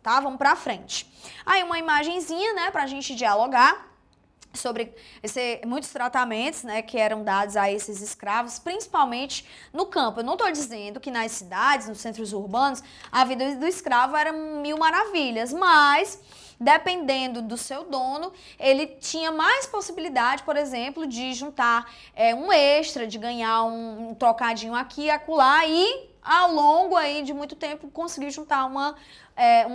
tá? Vamos pra frente. Aí uma imagenzinha, né, pra gente dialogar sobre muitos tratamentos, né, que eram dados a esses escravos, principalmente no campo. Eu não estou dizendo que nas cidades, nos centros urbanos, a vida do escravo era mil maravilhas, mas dependendo do seu dono, ele tinha mais possibilidade, por exemplo, de juntar um extra, de ganhar um trocadinho aqui e acolá e ao longo aí de muito tempo conseguir juntar uma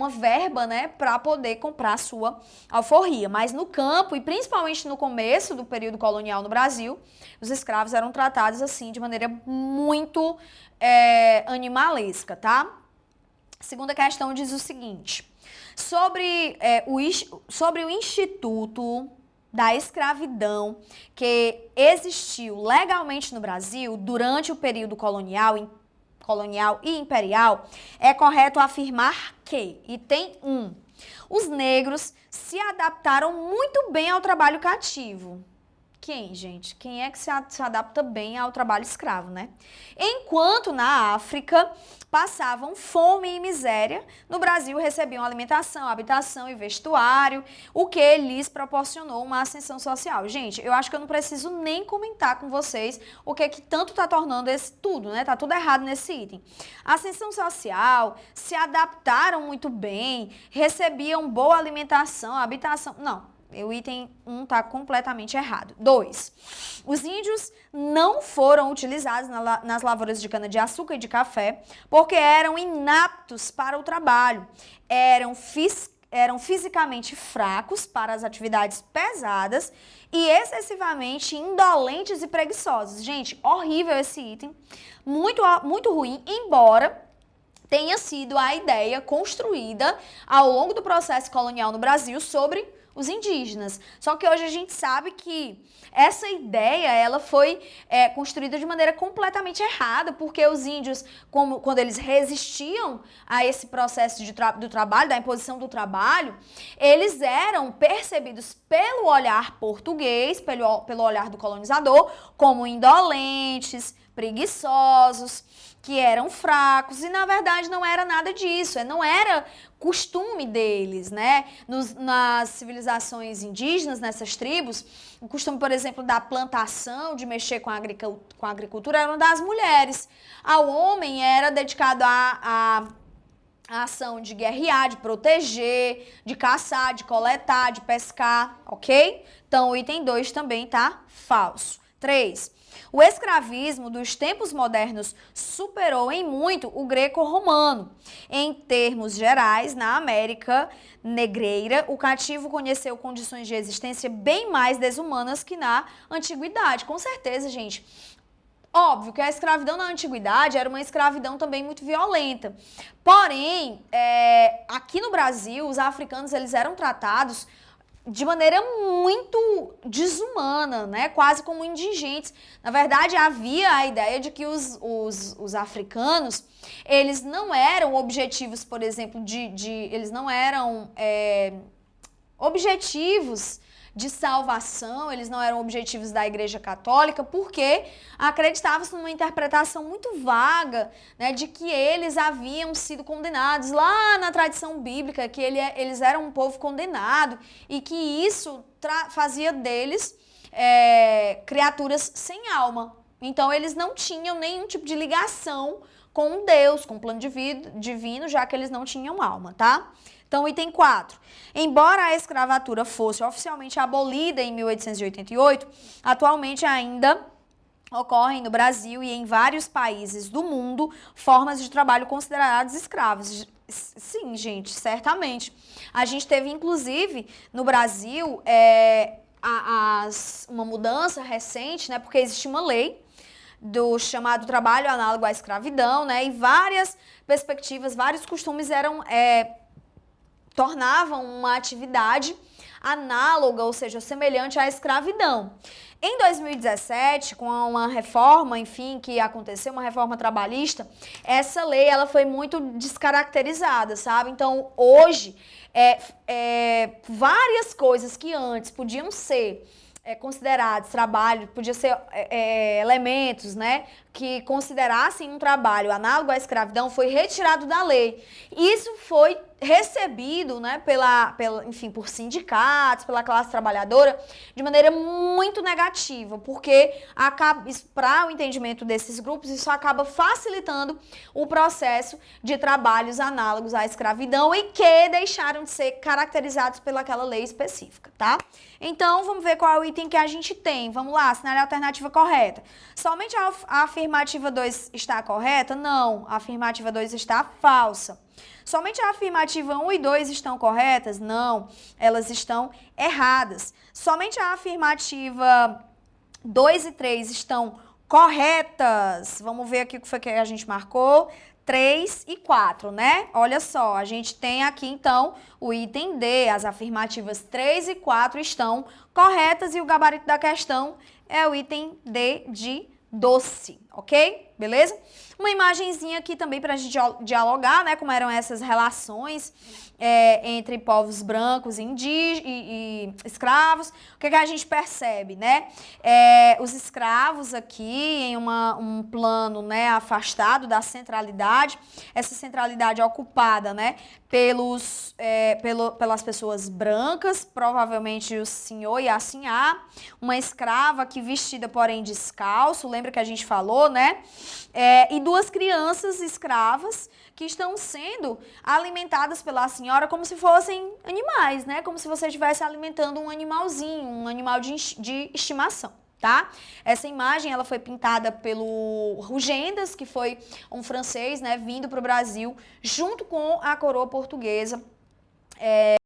verba, né, para poder comprar a sua alforria. Mas no campo, e principalmente no começo do período colonial no Brasil, os escravos eram tratados assim de maneira muito animalesca, tá? A segunda questão diz o seguinte: sobre o Instituto da Escravidão que existiu legalmente no Brasil durante o período colonial e imperial, é correto afirmar que, item 1, os negros se adaptaram muito bem ao trabalho cativo. Quem, gente? Quem é que se adapta bem ao trabalho escravo, né? Enquanto na África passavam fome e miséria, no Brasil recebiam alimentação, habitação e vestuário, o que lhes proporcionou uma ascensão social. Gente, eu acho que eu não preciso nem comentar com vocês o que tanto tá tornando tudo, né? Tá tudo errado nesse item. Ascensão social, se adaptaram muito bem, recebiam boa alimentação, habitação... Não. O item 1 está completamente errado. 2. Os índios não foram utilizados nas lavouras de cana-de-açúcar e de café porque eram inaptos para o trabalho. Eram fisicamente fracos para as atividades pesadas e excessivamente indolentes e preguiçosos. Gente, horrível esse item. Muito, muito ruim, embora tenha sido a ideia construída ao longo do processo colonial no Brasil sobre os indígenas. Só que hoje a gente sabe que essa ideia ela foi construída de maneira completamente errada, porque os índios, quando eles resistiam a esse processo do trabalho, da imposição do trabalho, eles eram percebidos pelo olhar português, pelo olhar do colonizador, como indolentes, preguiçosos, que eram fracos, e na verdade não era nada disso, não era costume deles, né? Nas civilizações indígenas, nessas tribos, o costume, por exemplo, da plantação, de mexer com a agricultura, era das mulheres. Ao homem era dedicado a ação de guerrear, de proteger, de caçar, de coletar, de pescar, ok? Então o item 2 também tá falso. 3. O escravismo dos tempos modernos superou em muito o greco-romano. Em termos gerais, na América negreira, o cativo conheceu condições de existência bem mais desumanas que na antiguidade. Com certeza, gente. Óbvio que a escravidão na antiguidade era uma escravidão também muito violenta. Porém, aqui no Brasil, os africanos eles eram tratados de maneira muito desumana, né? Quase como indigentes. Na verdade, havia a ideia de que os africanos, eles não eram objetivos, por exemplo, eles não eram objetivos de salvação, eles não eram objetivos da Igreja Católica, porque acreditava-se numa interpretação muito vaga, né, de que eles haviam sido condenados lá na tradição bíblica, que eles eram um povo condenado e que isso fazia deles criaturas sem alma. Então eles não tinham nenhum tipo de ligação com Deus, com o plano divino, já que eles não tinham alma, tá? Então, item 4. Embora a escravatura fosse oficialmente abolida em 1888, atualmente ainda ocorrem no Brasil e em vários países do mundo formas de trabalho consideradas escravos. Sim, gente, certamente. A gente teve, inclusive, no Brasil, uma mudança recente, né, porque existe uma lei do chamado trabalho análogo à escravidão, né, e várias perspectivas, vários costumes tornavam uma atividade análoga, ou seja, semelhante à escravidão. Em 2017, com uma reforma, enfim, que aconteceu, uma reforma trabalhista, essa lei ela foi muito descaracterizada, sabe? Então, hoje, várias coisas que antes podiam ser considerados trabalho, podia ser elementos, né, que considerassem um trabalho análogo à escravidão, foi retirado da lei. Isso foi recebido, né, enfim, por sindicatos, pela classe trabalhadora, de maneira muito negativa, porque para o entendimento desses grupos, isso acaba facilitando o processo de trabalhos análogos à escravidão e que deixaram de ser caracterizados pelaquela lei específica, tá? Então, vamos ver qual é o item que a gente tem. Vamos lá, assinale a alternativa correta. Somente a afirmativa 2 está correta? Não, a afirmativa 2 está falsa. Somente a afirmativa 1 e 2 estão corretas? Não, elas estão erradas. Somente a afirmativa 2 e 3 estão corretas. Vamos ver aqui o que foi que a gente marcou. 3 e 4, né? Olha só, a gente tem aqui, então, o item D. As afirmativas 3 e 4 estão corretas e o gabarito da questão é o item D de doce, ok? Beleza? Uma imagenzinha aqui também para a gente dialogar, né? Como eram essas relações entre povos brancos e escravos. O que a gente percebe, né? Os escravos aqui em um plano, né, afastado da centralidade. Essa centralidade ocupada, né, pelas pessoas brancas, provavelmente o senhor e a sinhá. Uma escrava que vestida, porém, descalço. Lembra que a gente falou, né? E duas crianças escravas que estão sendo alimentadas pela senhora como se fossem animais, né? Como se você estivesse alimentando um animalzinho, um animal de estimação, tá? Essa imagem, ela foi pintada pelo Rugendas, que foi um francês, né, vindo para o Brasil junto com a coroa portuguesa,